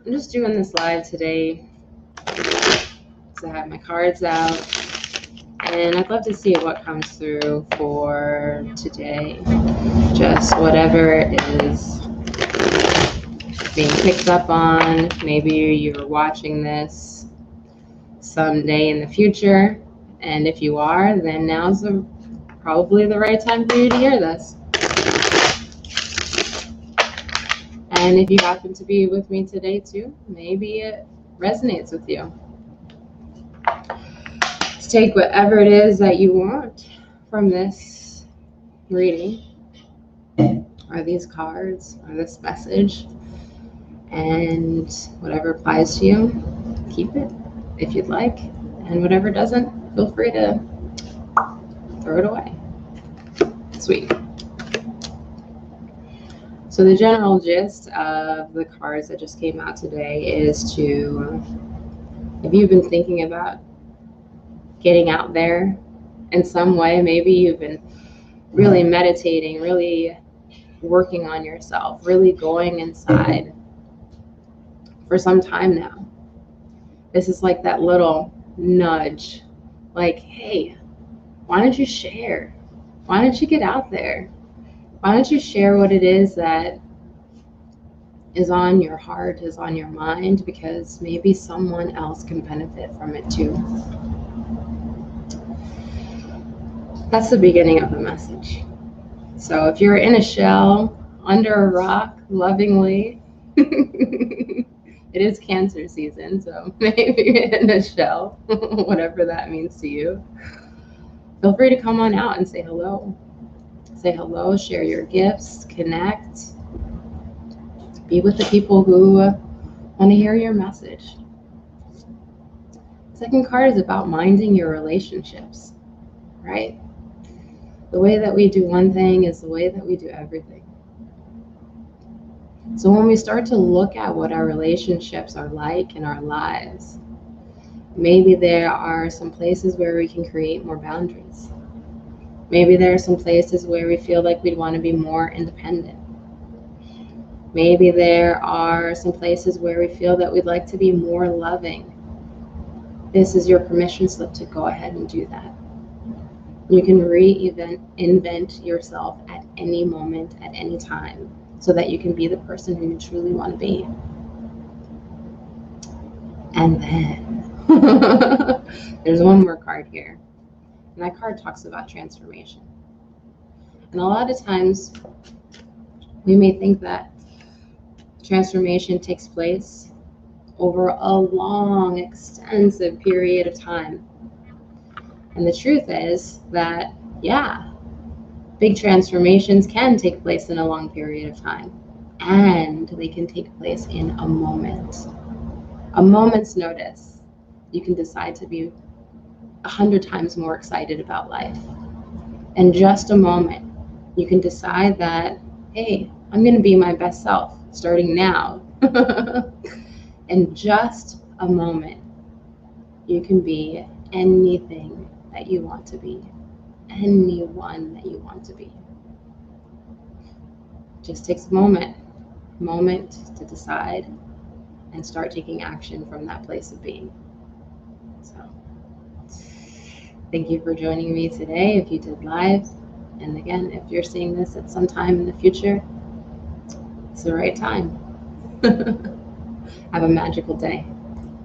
I'm just doing this live today because I have my cards out, and I'd love to see what comes through for today. Just whatever is being picked up on. Maybe you're watching this someday in the future, and if you are, then now's probably the right time for you to hear this. And if you happen to be with me today too, maybe it resonates with you. Let's take whatever it is that you want from this reading, or these cards, or this message, and whatever applies to you, keep it if you'd like, and whatever doesn't, feel free to throw it away. Sweet. So the general gist of the cards that just came out today is to, if you've been thinking about getting out there in some way, maybe you've been really meditating, really working on yourself, really going inside for some time now. This is like that little nudge, like, hey, why don't you share? Why don't you get out there? Why don't you share what it is that is on your heart, is on your mind, because maybe someone else can benefit from it too. That's the beginning of the message. So if you're in a shell, under a rock, lovingly, it is Cancer season, so maybe you're in a shell, whatever that means to you. Feel free to come on out and say hello. Say hello, share your gifts, connect. Be with the people who want to hear your message. Second card is about minding your relationships, right? The way that we do one thing is the way that we do everything. So when we start to look at what our relationships are like in our lives, maybe there are some places where we can create more boundaries. Maybe there are some places where we feel like we'd want to be more independent. Maybe there are some places where we feel that we'd like to be more loving. This is your permission slip to go ahead and do that. You can reinvent yourself at any moment, at any time, so that you can be the person who you truly want to be. And then there's one more card here. And that card talks about transformation. And a lot of times we may think that transformation takes place over a long, extensive period of time. And the truth is that, yeah, big transformations can take place in a long period of time. And they can take place in a moment. A moment's notice. You can decide to be 100 times more excited about life. In just a moment, you can decide that, hey, I'm going to be my best self starting now. In just a moment, you can be anything that you want to be, anyone that you want to be. Just takes a moment to decide and start taking action from that place of being. So, thank you for joining me today if you did live. And again, if you're seeing this at some time in the future, it's the right time. Have a magical day.